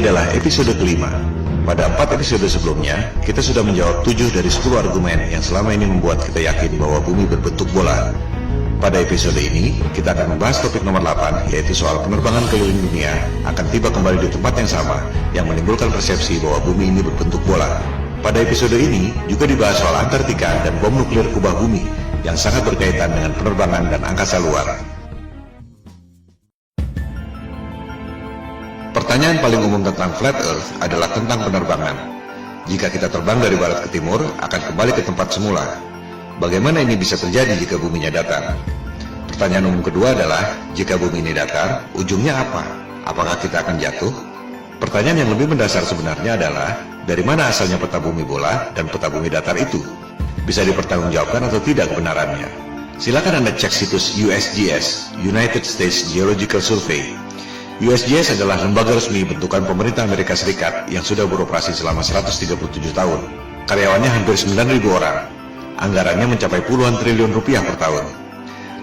adalah episode kelima. Pada 4 episode sebelumnya, kita sudah menjawab 7 dari 10 argumen yang selama ini membuat kita yakin bahwa bumi berbentuk bola. Pada episode ini, kita akan membahas topik nomor 8, yaitu soal penerbangan keliling dunia akan tiba kembali di tempat yang sama, yang menimbulkan persepsi bahwa bumi ini berbentuk bola. Pada episode ini, juga dibahas soal Antartika dan bom nuklir kubah bumi, yang sangat berkaitan dengan penerbangan dan angkasa luar. Pertanyaan paling umum tentang flat earth adalah tentang penerbangan. Jika kita terbang dari barat ke timur, akan kembali ke tempat semula. Bagaimana ini bisa terjadi jika buminya datar? Pertanyaan umum kedua adalah, jika bumi ini datar, ujungnya apa? Apakah kita akan jatuh? Pertanyaan yang lebih mendasar sebenarnya adalah, dari mana asalnya peta bumi bola dan peta bumi datar itu? Bisa dipertanggungjawabkan atau tidak kebenarannya? Silakan Anda cek situs USGS, United States Geological Survey. USGS adalah lembaga resmi bentukan pemerintah Amerika Serikat yang sudah beroperasi selama 137 tahun. Karyawannya hampir 9.000 orang. Anggarannya mencapai puluhan triliun rupiah per tahun.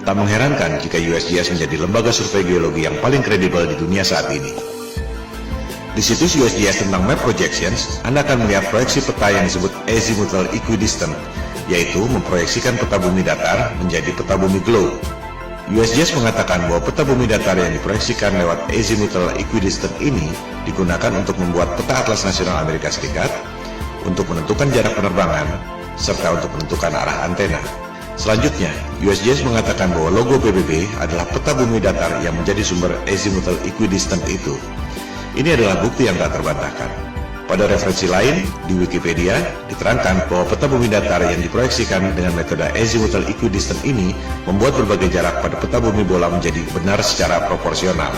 Tak mengherankan jika USGS menjadi lembaga survei geologi yang paling kredibel di dunia saat ini. Di situs USGS tentang map projections, Anda akan melihat proyeksi peta yang disebut azimuthal equidistant, yaitu memproyeksikan peta bumi datar menjadi peta bumi globe. USGS mengatakan bahwa peta bumi datar yang diproyeksikan lewat azimuthal equidistant ini digunakan untuk membuat peta atlas nasional Amerika Serikat, untuk menentukan jarak penerbangan, serta untuk menentukan arah antena. Selanjutnya, USGS mengatakan bahwa logo PBB adalah peta bumi datar yang menjadi sumber azimuthal equidistant itu. Ini adalah bukti yang tak terbantahkan. Pada referensi lain, di Wikipedia, diterangkan bahwa peta bumi datar yang diproyeksikan dengan metode azimuthal equidistant ini membuat berbagai jarak pada peta bumi bola menjadi benar secara proporsional.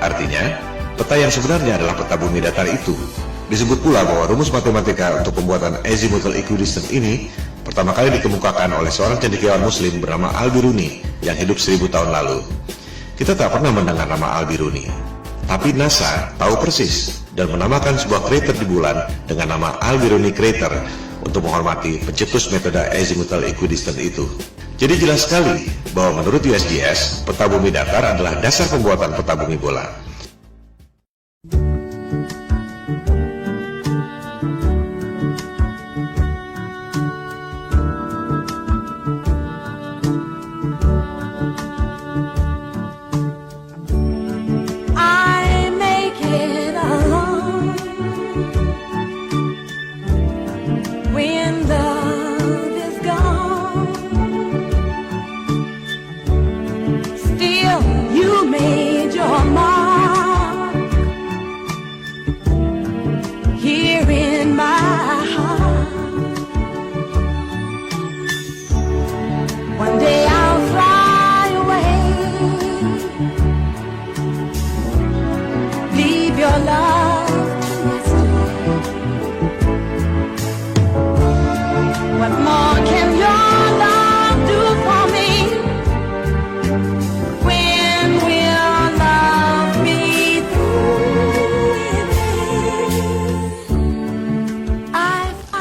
Artinya, peta yang sebenarnya adalah peta bumi datar itu. Disebut pula bahwa rumus matematika untuk pembuatan azimuthal equidistant ini pertama kali dikemukakan oleh seorang cendekiawan muslim bernama Al-Biruni yang hidup 1000 tahun lalu. Kita tak pernah mendengar nama Al-Biruni, tapi NASA tahu persis dan menamakan sebuah krater di bulan dengan nama Al-Biruni Crater untuk menghormati pencetus metode azimuthal equidistant itu. Jadi jelas sekali bahwa menurut USGS, peta bumi datar adalah dasar pembuatan peta bumi bola.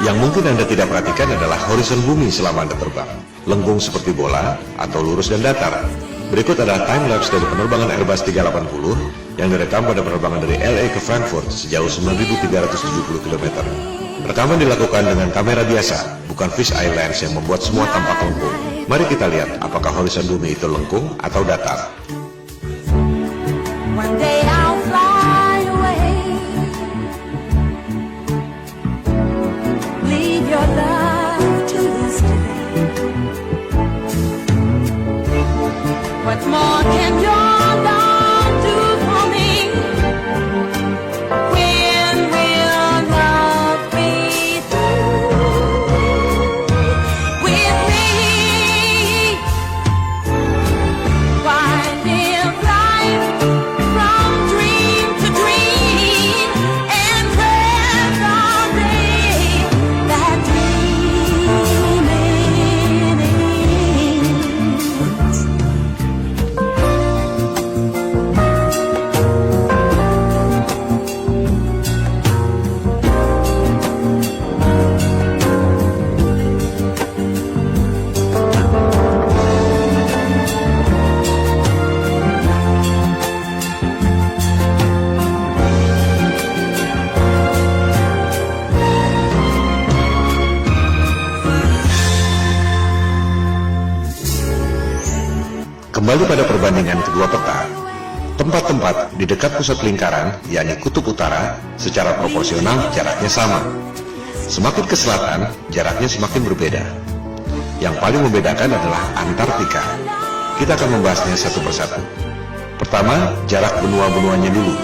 Yang mungkin Anda tidak perhatikan adalah horizon bumi selama Anda terbang. Lengkung seperti bola atau lurus dan datar. Berikut adalah time-lapse dari penerbangan Airbus 380 yang direkam pada penerbangan dari LA ke Frankfurt sejauh 9.370 km. Rekaman dilakukan dengan kamera biasa, bukan fisheye lens yang membuat semua tampak lengkung. Mari kita lihat apakah horizon bumi itu lengkung atau datar. What more can your love do for me? When will love be through with me? Why did Kembali pada perbandingan kedua peta, tempat-tempat di dekat pusat lingkaran, yakni kutub utara, secara proporsional jaraknya sama. Semakin ke selatan, jaraknya semakin berbeda. Yang paling membedakan adalah Antartika. Kita akan membahasnya satu persatu. Pertama, jarak benua-benuanya dulu.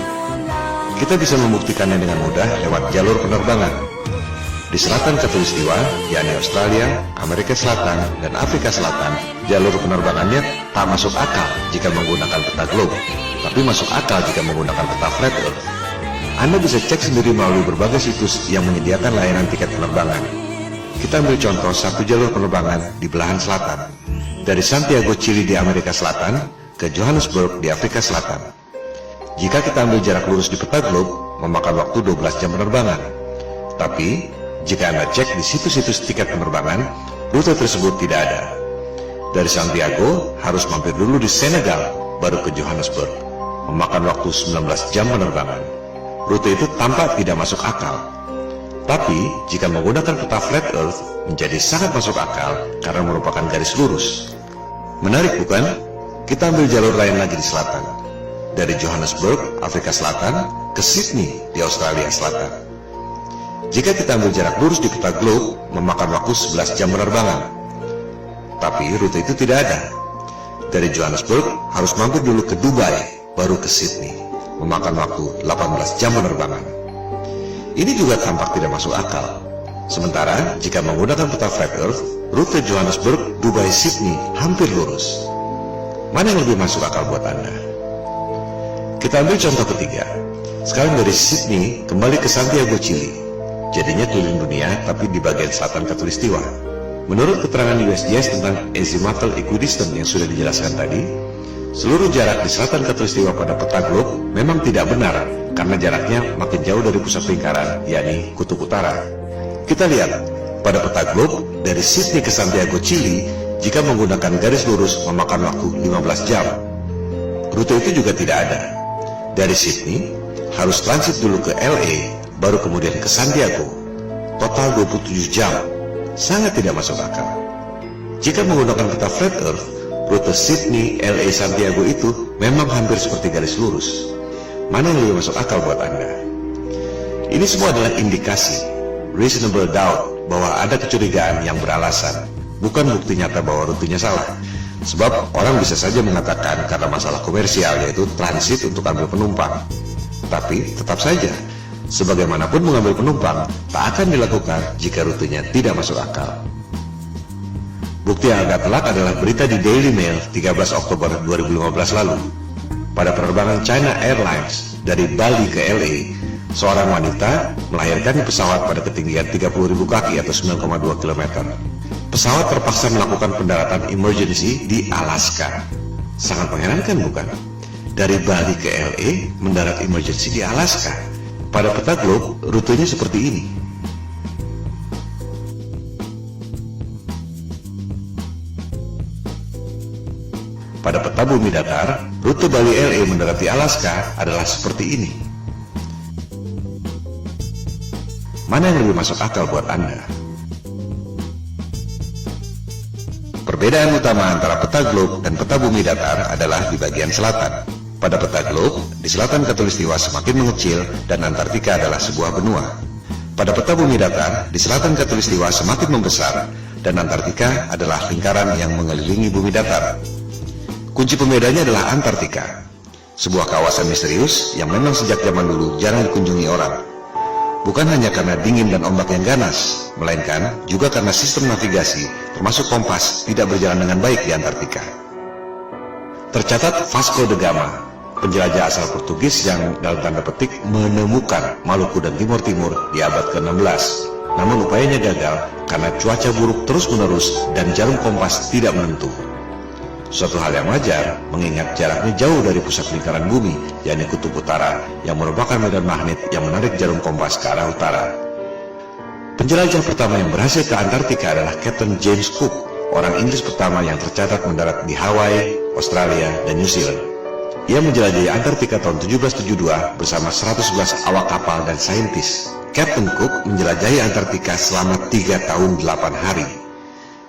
Kita bisa membuktikannya dengan mudah lewat jalur penerbangan. Di selatan Khatulistiwa, yakni Australia, Amerika Selatan, dan Afrika Selatan, jalur penerbangannya tak masuk akal jika menggunakan peta globe, tapi masuk akal jika menggunakan peta flat earth. Anda bisa cek sendiri melalui berbagai situs yang menyediakan layanan tiket penerbangan. Kita ambil contoh satu jalur penerbangan di belahan selatan, dari Santiago, Chili di Amerika Selatan, ke Johannesburg di Afrika Selatan. Jika kita ambil jarak lurus di peta globe, memakan waktu 12 jam penerbangan. Tapi, jika Anda cek di situs-situs tiket penerbangan, rute tersebut tidak ada. Dari Santiago, harus mampir dulu di Senegal, baru ke Johannesburg, memakan waktu 19 jam penerbangan. Rute itu tampak tidak masuk akal. Tapi, jika menggunakan peta flat earth, menjadi sangat masuk akal karena merupakan garis lurus. Menarik bukan? Kita ambil jalur lain lagi di selatan. Dari Johannesburg, Afrika Selatan, ke Sydney di Australia Selatan. Jika kita ambil jarak lurus di peta globe, memakan waktu 11 jam penerbangan. Tapi rute itu tidak ada. Dari Johannesburg, harus mampir dulu ke Dubai, baru ke Sydney, memakan waktu 18 jam penerbangan. Ini juga tampak tidak masuk akal. Sementara, jika menggunakan peta flat earth, rute Johannesburg, Dubai, Sydney hampir lurus. Mana yang lebih masuk akal buat Anda? Kita ambil contoh ketiga. Sekarang dari Sydney, kembali ke Santiago, Chili. Jadinya keliling dunia, tapi di bagian selatan Khatulistiwa. Menurut keterangan USGS tentang azimuthal equidistant yang sudah dijelaskan tadi, seluruh jarak di selatan Khatulistiwa pada peta globe memang tidak benar, karena jaraknya makin jauh dari pusat lingkaran, yakni kutub utara. Kita lihat, pada peta globe, dari Sydney ke Santiago, Chili, jika menggunakan garis lurus memakan waktu 15 jam. Rute itu juga tidak ada. Dari Sydney, harus transit dulu ke LA, baru kemudian ke Santiago. Total 27 jam. Sangat tidak masuk akal. Jika menggunakan peta flat earth, rute Sydney, LA, Santiago itu memang hampir seperti garis lurus. Mana yang lebih masuk akal buat Anda? Ini semua adalah indikasi, reasonable doubt, bahwa ada kecurigaan yang beralasan, bukan bukti nyata bahwa rutenya salah. Sebab orang bisa saja mengatakan karena masalah komersial, yaitu transit untuk ambil penumpang. Tapi tetap saja, sebagaimanapun mengambil penumpang, tak akan dilakukan jika rutenya tidak masuk akal. Bukti yang agak telak adalah berita di Daily Mail 13 Oktober 2015 lalu. Pada penerbangan China Airlines dari Bali ke LA, seorang wanita melahirkan di pesawat pada ketinggian 30.000 kaki atau 9,2 km. Pesawat terpaksa melakukan pendaratan emergency di Alaska. Sangat mengherankan bukan? Dari Bali ke LA, mendarat emergency di Alaska. Pada peta globe, rutenya seperti ini. Pada peta bumi datar, rute Bali LA mendarat di Alaska adalah seperti ini. Mana yang lebih masuk akal buat Anda? Perbedaan utama antara peta globe dan peta bumi datar adalah di bagian selatan. Pada peta globe, di selatan Khatulistiwa semakin mengecil dan Antartika adalah sebuah benua. Pada peta bumi datar, di selatan Khatulistiwa semakin membesar dan Antartika adalah lingkaran yang mengelilingi bumi datar. Kunci pembedanya adalah Antartika, sebuah kawasan misterius yang memang sejak zaman dulu jarang dikunjungi orang. Bukan hanya karena dingin dan ombak yang ganas, melainkan juga karena sistem navigasi, termasuk kompas, tidak berjalan dengan baik di Antartika. Tercatat Vasco da Gama, penjelajah asal Portugis yang dalam tanda petik menemukan Maluku dan Timur Timur di abad ke-16. Namun upayanya gagal karena cuaca buruk terus-menerus dan jarum kompas tidak menentu. Suatu hal yang wajar mengingat jaraknya jauh dari pusat lingkaran bumi, yakni kutub utara, yang merupakan medan magnet yang menarik jarum kompas ke arah utara. Penjelajah pertama yang berhasil ke Antartika adalah Captain James Cook, orang Inggris pertama yang tercatat mendarat di Hawaii, Australia, dan New Zealand. Ia menjelajahi Antartika tahun 1772 bersama 111 awak kapal dan saintis. Captain Cook menjelajahi Antartika selama 3 tahun 8 hari.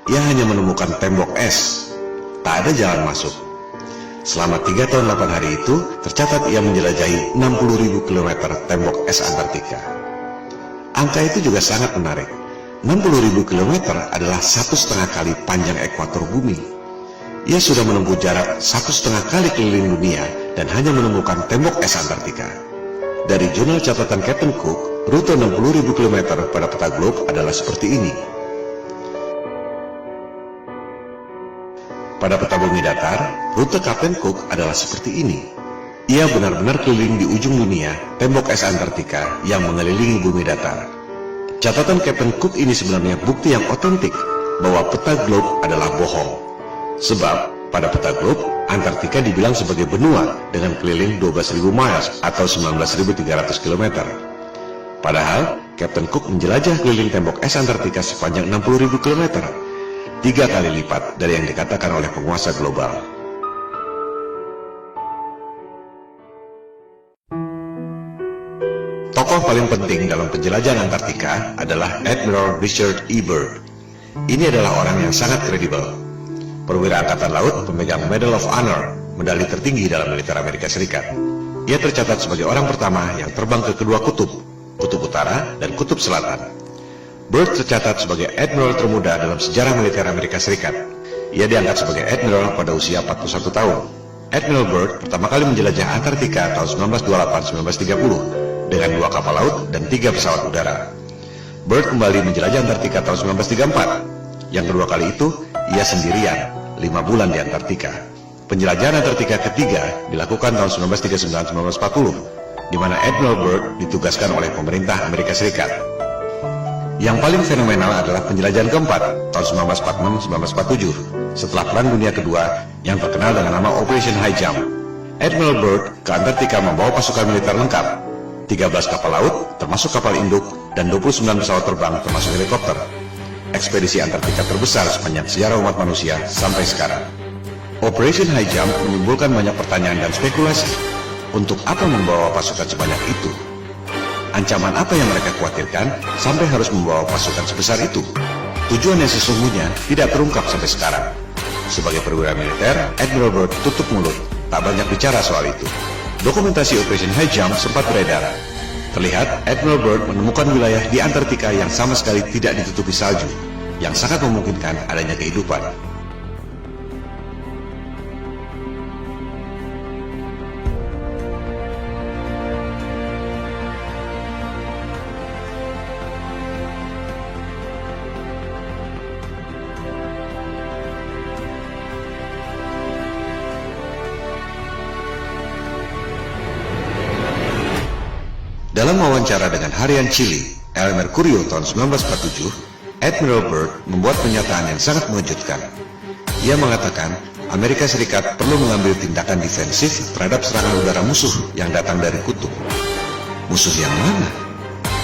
Ia hanya menemukan tembok es. Tak ada jalan masuk. Selama 3 tahun 8 hari itu, tercatat ia menjelajahi 60.000 km tembok es Antartika. Angka itu juga sangat menarik. 60.000 km adalah 1,5 kali panjang ekuator bumi. Ia sudah menempuh jarak 1,5 kali keliling dunia dan hanya menemukan tembok es Antartika. Dari jurnal catatan Captain Cook, rute 60.000 km pada peta globe adalah seperti ini. Pada peta bumi datar, rute Captain Cook adalah seperti ini. Ia benar-benar keliling di ujung dunia, tembok es Antartika yang mengelilingi bumi datar. Catatan Captain Cook ini sebenarnya bukti yang otentik bahwa peta globe adalah bohong. Sebab, pada peta globe, Antartika dibilang sebagai benua dengan keliling 12.000 miles atau 19.300 km. Padahal, Captain Cook menjelajah keliling tembok es Antartika sepanjang 60.000 km. 3 kali lipat dari yang dikatakan oleh penguasa global. Tokoh paling penting dalam penjelajahan Antartika adalah Admiral Richard E. Byrd. Ini adalah orang yang sangat kredibel. Perwira Angkatan Laut pemegang Medal of Honor, medali tertinggi dalam militer Amerika Serikat. Ia tercatat sebagai orang pertama yang terbang ke kedua kutub, kutub utara dan kutub selatan. Byrd tercatat sebagai admiral termuda dalam sejarah militer Amerika Serikat. Ia diangkat sebagai admiral pada usia 41 tahun. Admiral Byrd pertama kali menjelajah Antartika tahun 1928-1930 dengan 2 kapal laut dan 3 pesawat udara. Byrd kembali menjelajah Antartika tahun 1934. Yang kedua kali itu, ia sendirian, 5 bulan di Antartika. Penjelajahan Antartika ketiga dilakukan tahun 1939-1940, di mana Admiral Byrd ditugaskan oleh pemerintah Amerika Serikat. Yang paling fenomenal adalah penjelajahan keempat, tahun 1946-1947, setelah Perang Dunia Kedua yang terkenal dengan nama Operation High Jump. Admiral Byrd ke Antartika membawa pasukan militer lengkap, 13 kapal laut, termasuk kapal induk, dan 29 pesawat terbang, termasuk helikopter. Ekspedisi Antartika terbesar sepanjang sejarah umat manusia sampai sekarang. Operation High Jump menimbulkan banyak pertanyaan dan spekulasi. Untuk apa membawa pasukan sebanyak itu? Ancaman apa yang mereka khawatirkan sampai harus membawa pasukan sebesar itu? Tujuan yang sesungguhnya tidak terungkap sampai sekarang. Sebagai perwira militer, Admiral Byrd tutup mulut, tak banyak bicara soal itu. Dokumentasi Operation High Jump sempat beredar. Terlihat Admiral Byrd menemukan wilayah di Antartika yang sama sekali tidak ditutupi salju, yang sangat memungkinkan adanya kehidupan. Dalam wawancara dengan harian Chile, El Mercurio tahun 1947, Admiral Byrd membuat pernyataan yang sangat mengejutkan. Ia mengatakan, Amerika Serikat perlu mengambil tindakan defensif terhadap serangan udara musuh yang datang dari kutub. Musuh yang mana?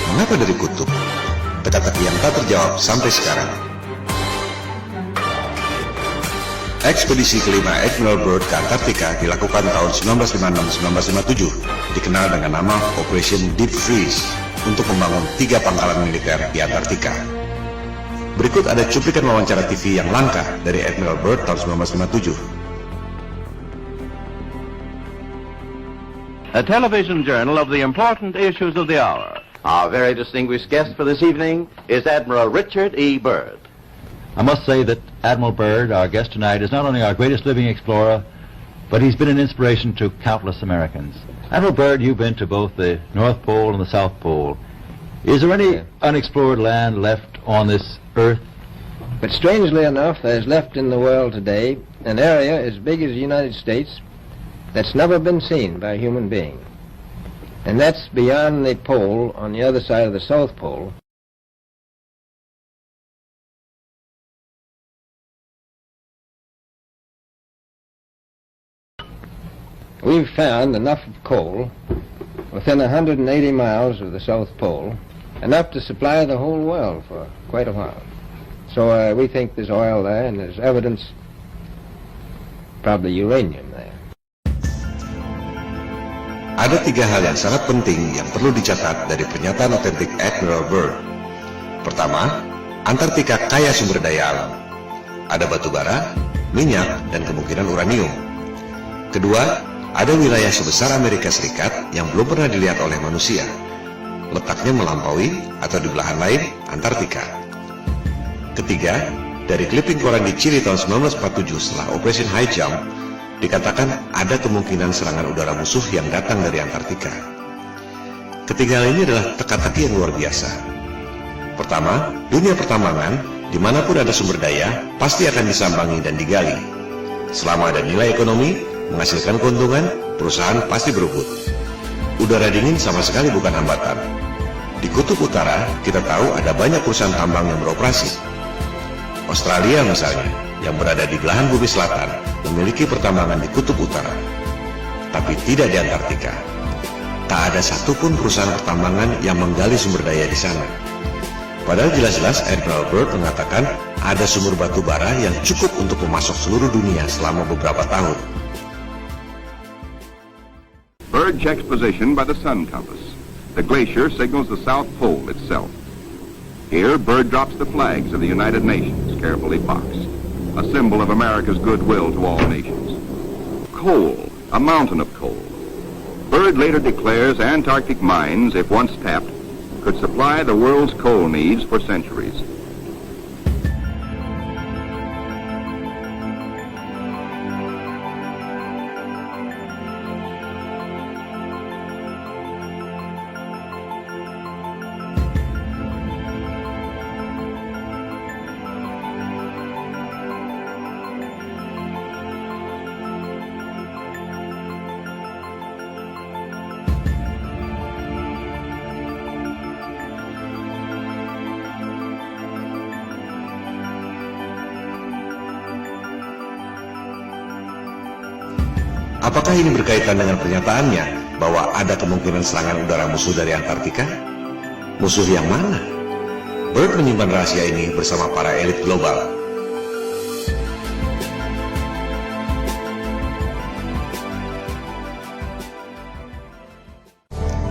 Mengapa dari kutub? Teka-teki yang tak terjawab sampai sekarang. Ekspedisi kelima Admiral Byrd ke Antartika dilakukan tahun 1956-1957, dikenal dengan nama Operation Deep Freeze, untuk membangun 3 pangkalan militer di Antartika. Berikut ada cuplikan wawancara TV yang langka dari Admiral Byrd tahun 1957. A television journal of the important issues of the hour. Our very distinguished guest for this evening is Admiral Richard E. Byrd. I must say that Admiral Byrd, our guest tonight, is not only our greatest living explorer, but he's been an inspiration to countless Americans. Admiral Byrd, you've been to both the North Pole and the South Pole. Is there any unexplored land left on this Earth? But strangely enough, there's left in the world today an area as big as the United States that's never been seen by a human being. And that's beyond the pole on the other side of the South Pole. We've found enough of coal within 180 miles of the South Pole, enough to supply the whole world for quite a while. So we think there's oil there, and there's evidence, probably uranium there. Ada 3 hal yang sangat penting yang perlu dicatat dari pernyataan otentik Admiral Byrd. Pertama, Antartika kaya sumber daya alam. Ada batu bara, minyak, dan kemungkinan uranium. Kedua, ada wilayah sebesar Amerika Serikat yang belum pernah dilihat oleh manusia. Letaknya melampaui atau di belahan lain Antartika. Ketiga, dari clipping koran di Chile tahun 1947 setelah Operation High Jump, dikatakan ada kemungkinan serangan udara musuh yang datang dari Antartika. Ketiga hal ini adalah teka-teki yang luar biasa. Pertama, dunia pertambangan, dimanapun ada sumber daya, pasti akan disambangi dan digali. Selama ada nilai ekonomi, menghasilkan keuntungan, perusahaan pasti berebut. Udara dingin sama sekali bukan hambatan. Di Kutub Utara, kita tahu ada banyak perusahaan tambang yang beroperasi. Australia misalnya, yang berada di belahan bumi selatan, memiliki pertambangan di Kutub Utara, tapi tidak di Antartika. Tak ada satupun perusahaan pertambangan yang menggali sumber daya di sana. Padahal jelas-jelas Admiral Byrd mengatakan ada sumur batu bara yang cukup untuk memasok seluruh dunia selama beberapa tahun. Byrd checks position by the sun compass. The glacier signals the South Pole itself. Here, Byrd drops the flags of the United Nations, carefully boxed, a symbol of America's goodwill to all nations. Coal, a mountain of coal. Byrd later declares Antarctic mines, if once tapped, could supply the world's coal needs for centuries. Apakah ini berkaitan dengan pernyataannya bahwa ada kemungkinan serangan udara musuh dari Antartika? Musuh yang mana? Byrd menyimpan rahasia ini bersama para elit global.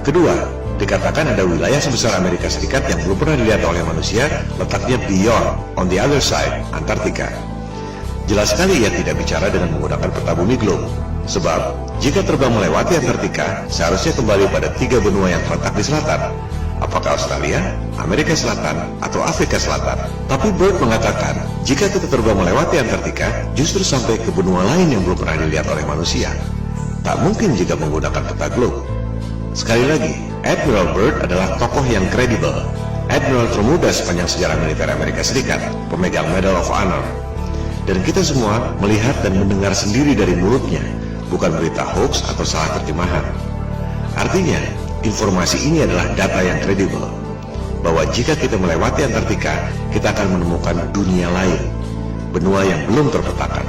Kedua, dikatakan ada wilayah sebesar Amerika Serikat yang belum pernah dilihat oleh manusia, letaknya beyond, on the other side, Antartika. Jelas sekali ia tidak bicara dengan menggunakan peta bumi globe. Sebab, jika terbang melewati Antartika, seharusnya kembali pada 3 benua yang terletak di selatan. Apakah Australia, Amerika Selatan, atau Afrika Selatan? Tapi Byrd mengatakan, jika kita terbang melewati Antartika, justru sampai ke benua lain yang belum pernah dilihat oleh manusia. Tak mungkin jika menggunakan peta globe. Sekali lagi, Admiral Byrd adalah tokoh yang kredibel. Admiral termuda sepanjang sejarah militer Amerika Serikat, pemegang Medal of Honor. Dan kita semua melihat dan mendengar sendiri dari mulutnya, bukan berita hoax atau salah terjemahan. Artinya, informasi ini adalah data yang kredibel, bahwa jika kita melewati Antartika, kita akan menemukan dunia lain, benua yang belum terpetakan.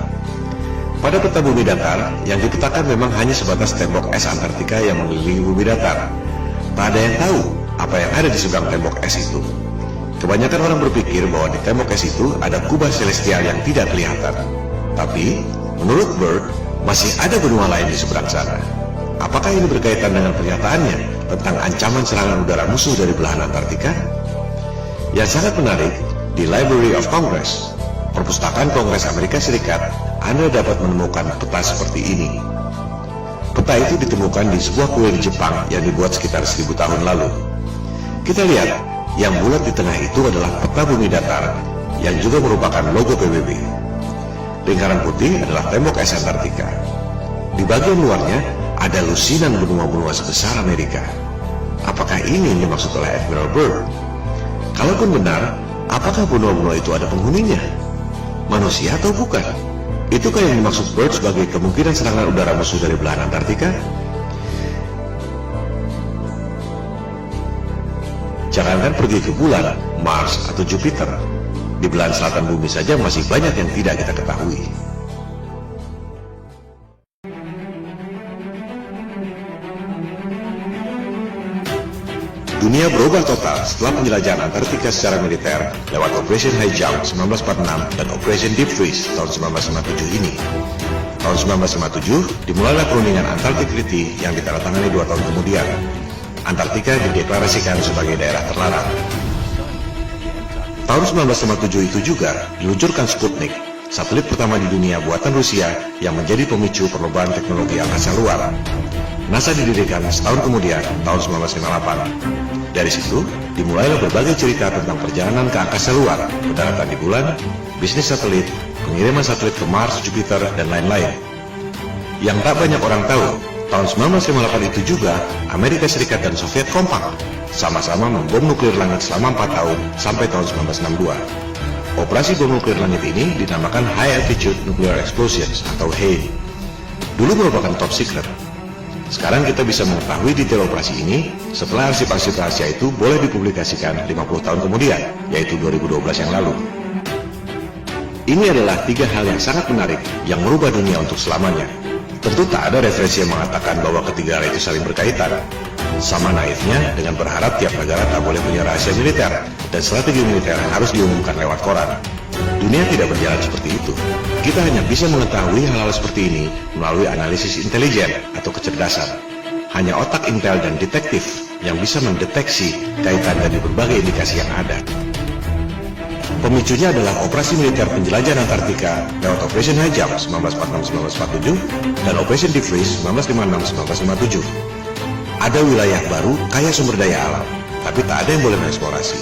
Pada peta bumi datar, yang dipetakan memang hanya sebatas tembok es Antartika yang mengelilingi bumi datar. Tak ada yang tahu apa yang ada di seberang tembok es itu. Kebanyakan orang berpikir bahwa di tembok es itu ada kubah celestial yang tidak kelihatan. Tapi, menurut Byrd, masih ada benua lain di seberang sana. Apakah ini berkaitan dengan pernyataannya tentang ancaman serangan udara musuh dari belahan Antartika? Yang sangat menarik, di Library of Congress, Perpustakaan Kongres Amerika Serikat, Anda dapat menemukan peta seperti ini. Peta itu ditemukan di sebuah kuil di Jepang yang dibuat sekitar 1000 tahun lalu. Kita lihat, yang bulat di tengah itu adalah peta bumi datar, yang juga merupakan logo PBB. Lingkaran putih adalah tembok es Antartika. Di bagian luarnya ada lusinan benua-benua sebesar Amerika. Apakah ini yang dimaksud oleh Admiral Byrd? Kalaupun benar, apakah benua-benua itu ada penghuninya? Manusia atau bukan? Itukah yang dimaksud Byrd sebagai kemungkinan serangan udara musuh dari belahan Antartika? Jangankan pergi ke bulan, Mars, atau Jupiter. Di belahan selatan bumi saja masih banyak yang tidak kita ketahui. Dunia berubah total setelah penjelajahan Antartika secara militer lewat Operation High Jump 1946 dan Operation Deep Freeze tahun 1957 ini. Tahun 1957 dimulailah perundingan Antarctic Treaty yang ditandatangani 2 tahun kemudian. Antartika dideklarasikan sebagai daerah terlarang. Tahun 1957 itu juga diluncurkan Sputnik, satelit pertama di dunia buatan Rusia yang menjadi pemicu perlombaan teknologi angkasa luar. NASA didirikan setahun kemudian, tahun 1958. Dari situ, dimulailah berbagai cerita tentang perjalanan ke angkasa luar, pendaratan di bulan, bisnis satelit, pengiriman satelit ke Mars, Jupiter, dan lain-lain. Yang tak banyak orang tahu, tahun 1958 itu juga, Amerika Serikat dan Soviet kompak, sama-sama membom nuklir langit selama 4 tahun sampai tahun 1962. Operasi bom nuklir langit ini dinamakan High Altitude Nuclear Explosions atau HANE. Dulu merupakan top secret. Sekarang kita bisa mengetahui detail operasi ini setelah arsip-arsip rahasia itu boleh dipublikasikan 50 tahun kemudian, yaitu 2012 yang lalu. Ini adalah 3 hal yang sangat menarik yang merubah dunia untuk selamanya. Tentu tak ada referensi yang mengatakan bahwa ketiga hal itu saling berkaitan. Sama naifnya dengan berharap tiap negara tak boleh punya rahasia militer dan strategi militer harus diumumkan lewat koran. Dunia tidak berjalan seperti itu. Kita hanya bisa mengetahui hal-hal seperti ini melalui analisis intelijen atau kecerdasan. Hanya otak intel dan detektif yang bisa mendeteksi kaitan dari berbagai indikasi yang ada. Pemicunya adalah operasi militer penjelajahan Antartika lewat Operation High Jump 1946-1947 dan Operation Deep Freeze 1956-1957. Ada wilayah baru kaya sumber daya alam, tapi tak ada yang boleh mengeksplorasi.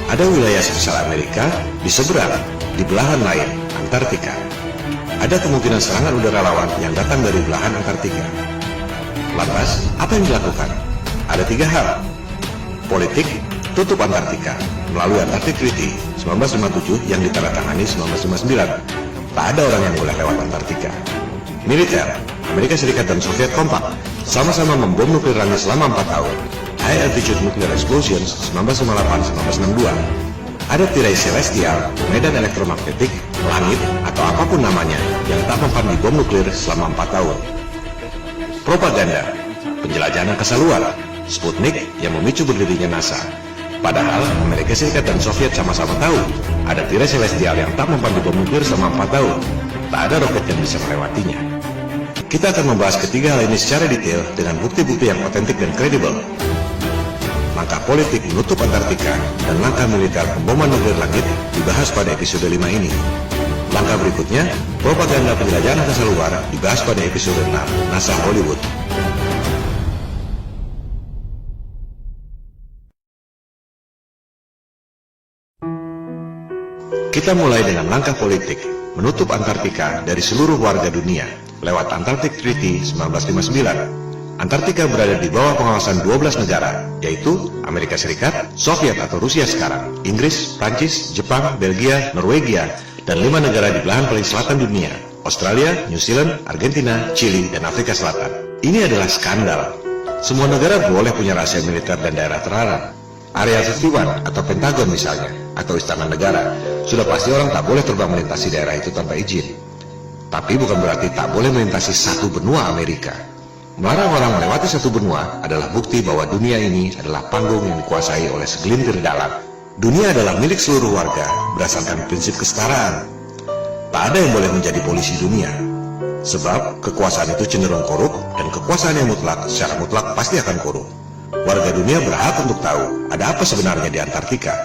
Ada wilayah sebesar Amerika di seberang, di belahan lain, Antartika. Ada kemungkinan serangan udara lawan yang datang dari belahan Antartika. Lantas, apa yang dilakukan? Ada 3 hal. Politik, tutup Antartika melalui Antarctic Treaty 1957 yang ditandatangani 1959. Tak ada orang yang boleh lewat Antartika. Militer, Amerika Serikat dan Soviet kompak, sama-sama membom nuklir langit selama 4 tahun. High Altitude Nuclear Explosions 1958-1962. Ada tirai celestial, medan elektromagnetik, langit, atau apapun namanya yang tak mempan di bom nuklir selama 4 tahun. Propaganda, penjelajahan angkasa luar, Sputnik yang memicu berdirinya NASA. Padahal Amerika Serikat dan Soviet sama-sama tahu ada tirai celestial yang tak mempan di bom nuklir selama 4 tahun. Tak ada roket yang bisa melewatinya. Kita akan membahas ketiga hal ini secara detail dengan bukti-bukti yang otentik dan kredibel. Langkah politik menutup Antartika dan langkah militer pemboman nuklir langit dibahas pada episode 5 ini. Langkah berikutnya, propaganda penjelajahan angkasa luar dibahas pada episode 6, NASA Hollywood. Kita mulai dengan langkah politik, menutup Antartika dari seluruh warga dunia lewat Antarctic Treaty 1959. Antartika berada di bawah pengawasan 12 negara, yaitu Amerika Serikat, Soviet atau Rusia sekarang, Inggris, Prancis, Jepang, Belgia, Norwegia, dan 5 negara di belahan paling selatan dunia, Australia, New Zealand, Argentina, Chili, dan Afrika Selatan. Ini adalah skandal. Semua negara boleh punya rahasia militer dan daerah terlarang. Area 51 atau Pentagon misalnya, atau Istana Negara, sudah pasti orang tak boleh terbang melintasi daerah itu tanpa izin. Tapi bukan berarti tak boleh melintasi satu benua Amerika. Melarang orang melewati satu benua adalah bukti bahwa dunia ini adalah panggung yang dikuasai oleh segelintir dalang. Dunia adalah milik seluruh warga berdasarkan prinsip kesetaraan. Tak ada yang boleh menjadi polisi dunia. Sebab kekuasaan itu cenderung korup dan kekuasaan yang mutlak secara mutlak pasti akan korup. Warga dunia berhak untuk tahu ada apa sebenarnya di Antartika.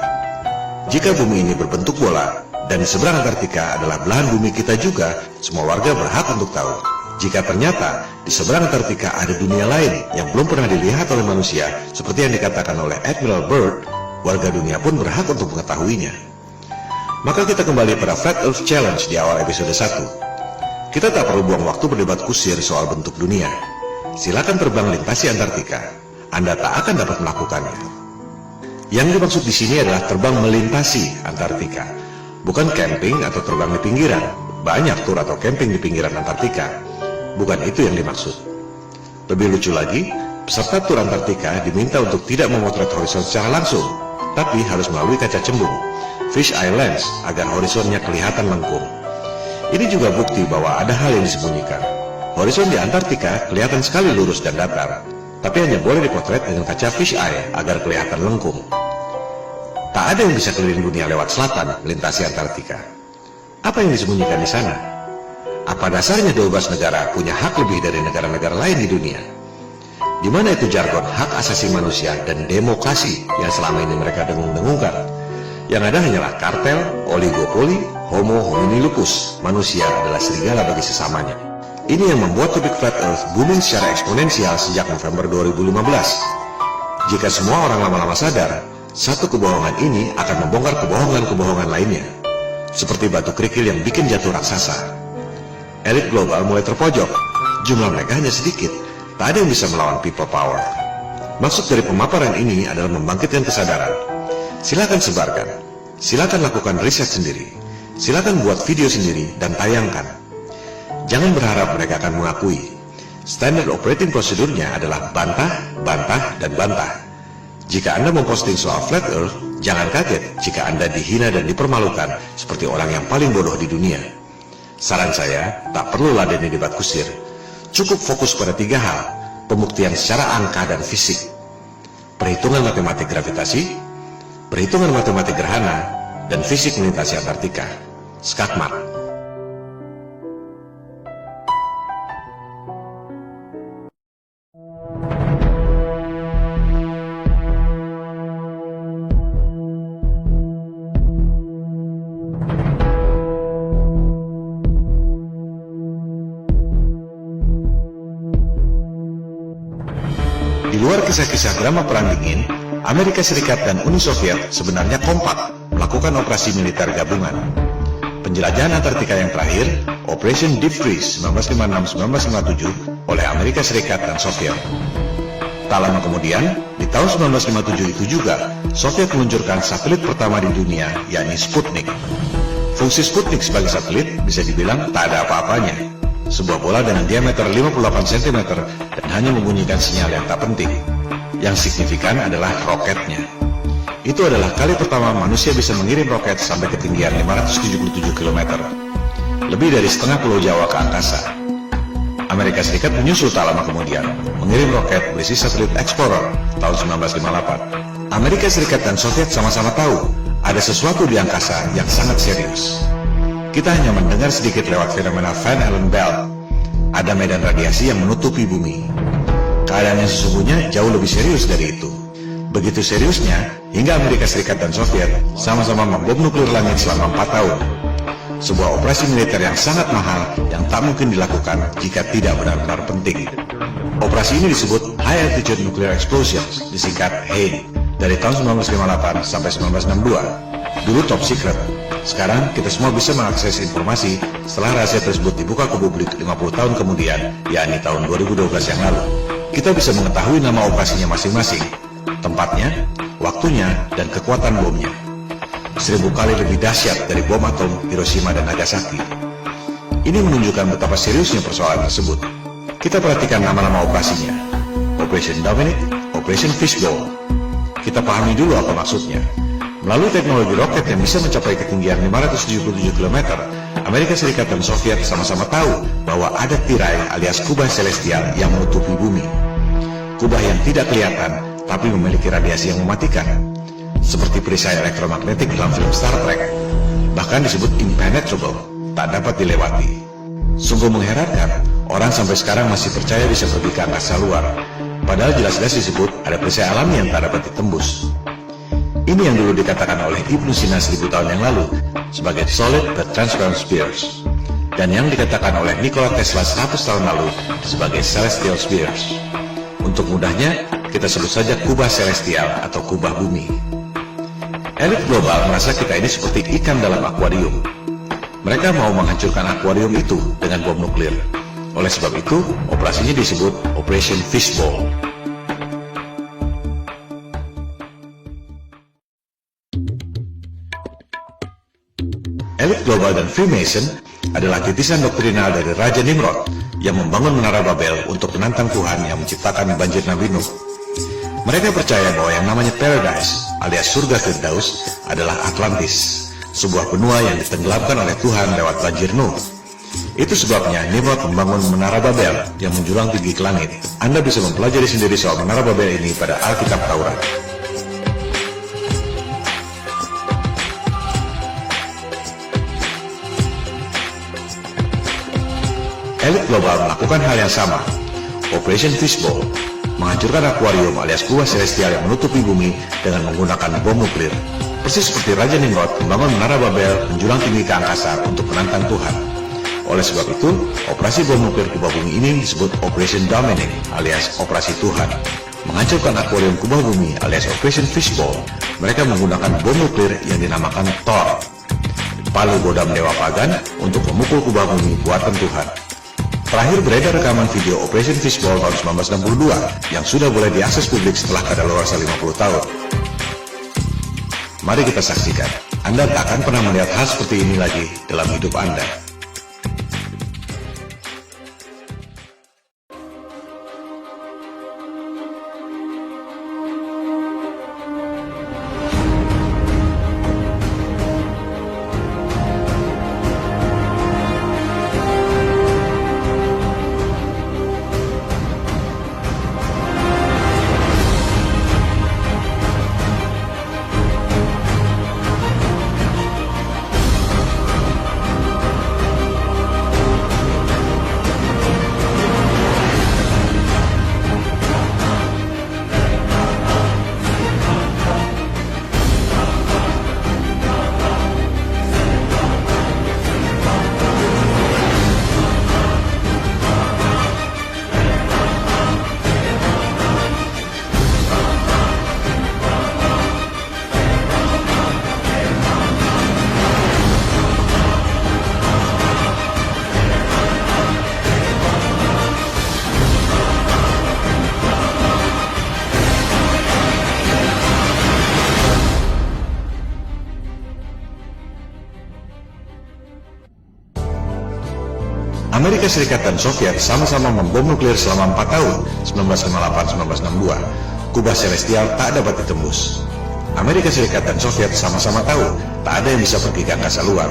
Jika bumi ini berbentuk bola dan di seberang Antartika adalah belahan bumi kita juga, semua warga berhak untuk tahu. Jika ternyata di seberang Antartika ada dunia lain yang belum pernah dilihat oleh manusia, seperti yang dikatakan oleh Admiral Byrd, warga dunia pun berhak untuk mengetahuinya. Maka kita kembali pada Flat Earth Challenge di awal episode 1. Kita tak perlu buang waktu berdebat kusir soal bentuk dunia. Silakan terbang lintasi Antartika. Anda tak akan dapat melakukannya. Yang dimaksud di sini adalah terbang melintasi Antartika, bukan camping atau terbang di pinggiran. Banyak tur atau camping di pinggiran Antartika. Bukan itu yang dimaksud. Lebih lucu lagi, peserta tur Antartika diminta untuk tidak memotret horizon secara langsung, tapi harus melalui kaca cembung, fish eye lens, agar horizonnya kelihatan lengkung. Ini juga bukti bahwa ada hal yang disembunyikan. Horizon di Antartika kelihatan sekali lurus dan datar, tapi hanya boleh dipotret dengan kaca fish eye agar kelihatan lengkung. Tak ada yang bisa keliling dunia lewat selatan melintasi Antartika. Apa yang disembunyikan di sana? Apa dasarnya 12 negara punya hak lebih dari negara-negara lain di dunia? Di mana itu jargon hak asasi manusia dan demokrasi yang selama ini mereka dengung-dengungkan? Yang ada hanyalah kartel, oligopoli, homo homini lupus. Manusia adalah serigala bagi sesamanya. Ini yang membuat topik flat earth booming secara eksponensial sejak November 2015. Jika semua orang lama-lama sadar, satu kebohongan ini akan membongkar kebohongan-kebohongan lainnya. Seperti batu kerikil yang bikin jatuh raksasa. Elit global mulai terpojok. Jumlah mereka hanya sedikit. Tak ada yang bisa melawan people power. Maksud dari pemaparan ini adalah membangkitkan kesadaran. Silakan sebarkan. Silakan lakukan riset sendiri. Silakan buat video sendiri dan tayangkan. Jangan berharap mereka akan mengakui. Standard operating prosedurnya adalah bantah, bantah, dan bantah. Jika Anda memposting soal flat earth, jangan kaget jika Anda dihina dan dipermalukan seperti orang yang paling bodoh di dunia. Saran saya, tak perlu ladeni debat kusir. Cukup fokus pada 3 hal, pembuktian secara angka dan fisik. Perhitungan matematik gravitasi, perhitungan matematik gerhana, dan fisik melintasi Antartika. Skakmat. Di luar kisah-kisah drama Perang Dingin, Amerika Serikat dan Uni Soviet sebenarnya kompak melakukan operasi militer gabungan. Penjelajahan Antartika yang terakhir, Operation Deep Freeze 1956-1957 oleh Amerika Serikat dan Soviet. Tak lama kemudian, di tahun 1957 itu juga, Soviet meluncurkan satelit pertama di dunia, yakni Sputnik. Fungsi Sputnik sebagai satelit bisa dibilang tak ada apa-apanya. Sebuah bola dengan diameter 58 cm dan hanya membunyikan sinyal yang tak penting. Yang signifikan adalah roketnya. Itu adalah kali pertama manusia bisa mengirim roket sampai ketinggian 577 km. Lebih dari setengah pulau Jawa ke angkasa. Amerika Serikat menyusul tak lama kemudian, mengirim roket berisi satelit Explorer tahun 1958. Amerika Serikat dan Soviet sama-sama tahu ada sesuatu di angkasa yang sangat serius. Kita hanya mendengar sedikit lewat fenomena Van Allen belt. Ada medan radiasi yang menutupi bumi. Keadaan yang sesungguhnya jauh lebih serius dari itu. Begitu seriusnya, hingga Amerika Serikat dan Soviet sama-sama membom nuklir langit selama 4 tahun. Sebuah operasi militer yang sangat mahal yang tak mungkin dilakukan jika tidak benar-benar penting. Operasi ini disebut High Altitude Nuclear Explosions, disingkat HANE, dari tahun 1958 sampai 1962. Dulu top secret. Sekarang kita semua bisa mengakses informasi setelah rahasia tersebut dibuka ke publik 50 tahun kemudian, yakni tahun 2012 yang lalu. Kita bisa mengetahui nama operasinya masing-masing, tempatnya, waktunya, dan kekuatan bomnya. 1000 kali lebih dahsyat dari bom atom Hiroshima dan Nagasaki. Ini menunjukkan betapa seriusnya persoalan tersebut. Kita perhatikan nama-nama operasinya. Operation Dominic, Operation Fishbowl. Kita pahami dulu apa maksudnya. Melalui teknologi roket yang bisa mencapai ketinggian 577 km, Amerika Serikat dan Soviet sama-sama tahu bahwa ada tirai alias kubah celestial yang menutupi bumi. Kubah yang tidak kelihatan, tapi memiliki radiasi yang mematikan. Seperti perisai elektromagnetik dalam film Star Trek. Bahkan disebut impenetrable, tak dapat dilewati. Sungguh mengherankan, orang sampai sekarang masih percaya bisa pergi ke angkasa luar. Padahal jelas-jelas disebut ada perisai alami yang tak dapat ditembus. Ini yang dulu dikatakan oleh Ibnu Sina 1000 tahun yang lalu sebagai solid but transparent spheres, dan yang dikatakan oleh Nikola Tesla 100 tahun lalu sebagai celestial spheres. Untuk mudahnya, kita sebut saja kubah celestial atau kubah bumi. Elit global merasa kita ini seperti ikan dalam akuarium. Mereka mau menghancurkan akuarium itu dengan bom nuklir. Oleh sebab itu, operasinya disebut Operation Fishbowl. Elit global dan Freemason adalah titisan doktrinal dari Raja Nimrod yang membangun Menara Babel untuk menantang Tuhan yang menciptakan banjir Nabi Nuh. Mereka percaya bahwa yang namanya Paradise alias surga Firdaus adalah Atlantis, sebuah benua yang ditenggelamkan oleh Tuhan lewat banjir Nuh. Itu sebabnya Nimrod membangun Menara Babel yang menjulang tinggi ke langit. Anda bisa mempelajari sendiri soal Menara Babel ini pada Alkitab Taurat. Elit global melakukan hal yang sama, Operation Fishbowl, menghancurkan akuarium alias kubah celestial yang menutupi bumi dengan menggunakan bom nuklir. Persis seperti Raja Nimrod membangun menara Babel menjulang tinggi ke angkasa untuk menantang Tuhan. Oleh sebab itu, operasi bom nuklir kubah bumi ini disebut Operation Dominic alias Operasi Tuhan. Menghancurkan akuarium kubah bumi alias Operation Fishbowl, mereka menggunakan bom nuklir yang dinamakan Thor, palu godam dewa pagan untuk memukul kubah bumi buatan Tuhan. Terakhir beredar rekaman video Operation Fishbowl tahun 1962 yang sudah boleh diakses publik setelah kadaluarsa 50 tahun. Mari kita saksikan. Anda tak akan pernah melihat hal seperti ini lagi dalam hidup Anda. Amerika Serikat dan Soviet sama-sama membom nuklir selama 4 tahun, 1958-1962. Kubah celestial tak dapat ditembus. Amerika Serikat dan Soviet sama-sama tahu tak ada yang bisa pergi ke angkasa luar.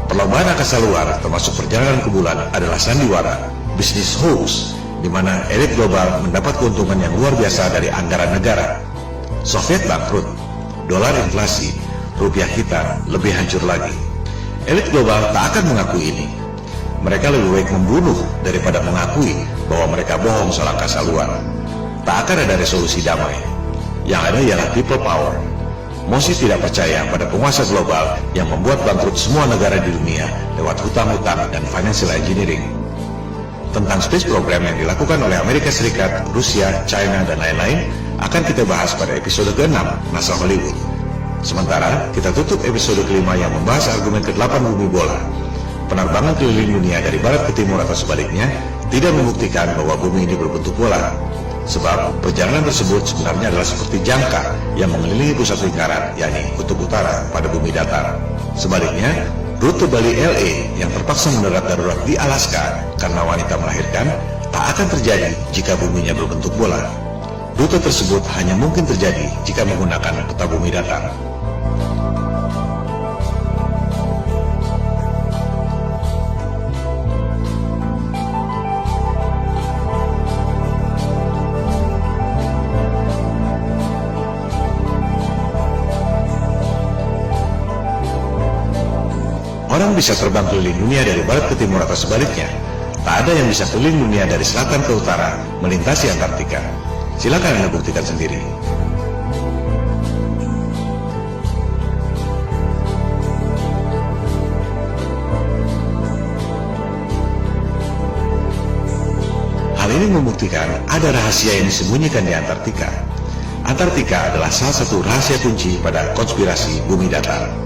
Perlombaan angkasa luar, termasuk perjalanan ke bulan, adalah sandiwara, bisnis hoax, di mana elit global mendapat keuntungan yang luar biasa dari anggaran negara. Soviet bangkrut, dolar inflasi, rupiah kita lebih hancur lagi. Elit global tak akan mengakui ini. Mereka lebih baik membunuh daripada mengakui bahwa mereka bohong soal angkasa luar. Tak akan ada resolusi damai. Yang ada ialah people power. Mosi tidak percaya pada penguasa global yang membuat bangkrut semua negara di dunia lewat hutang-hutang dan financial engineering. Tentang space program yang dilakukan oleh Amerika Serikat, Rusia, China, dan lain-lain akan kita bahas pada episode ke-6 NASA Hollywood. Sementara kita tutup episode ke-5 yang membahas argumen ke-8 bumi bola. Penerbangan keliling dunia dari barat ke timur atau sebaliknya tidak membuktikan bahwa bumi ini berbentuk bola. Sebab perjalanan tersebut sebenarnya adalah seperti jangka yang mengelilingi pusat lingkaran, yakni kutub utara pada bumi datar. Sebaliknya, rute Bali LA yang terpaksa mendarat darurat di Alaska karena wanita melahirkan tak akan terjadi jika buminya berbentuk bola. Rute tersebut hanya mungkin terjadi jika menggunakan peta bumi datar. Orang bisa terbang keliling dunia dari barat ke timur atau sebaliknya. Tak ada yang bisa keliling dunia dari selatan ke utara, melintasi Antartika. Silakan Anda buktikan sendiri. Hal ini membuktikan ada rahasia yang disembunyikan di Antartika. Antartika adalah salah satu rahasia kunci pada konspirasi bumi datar.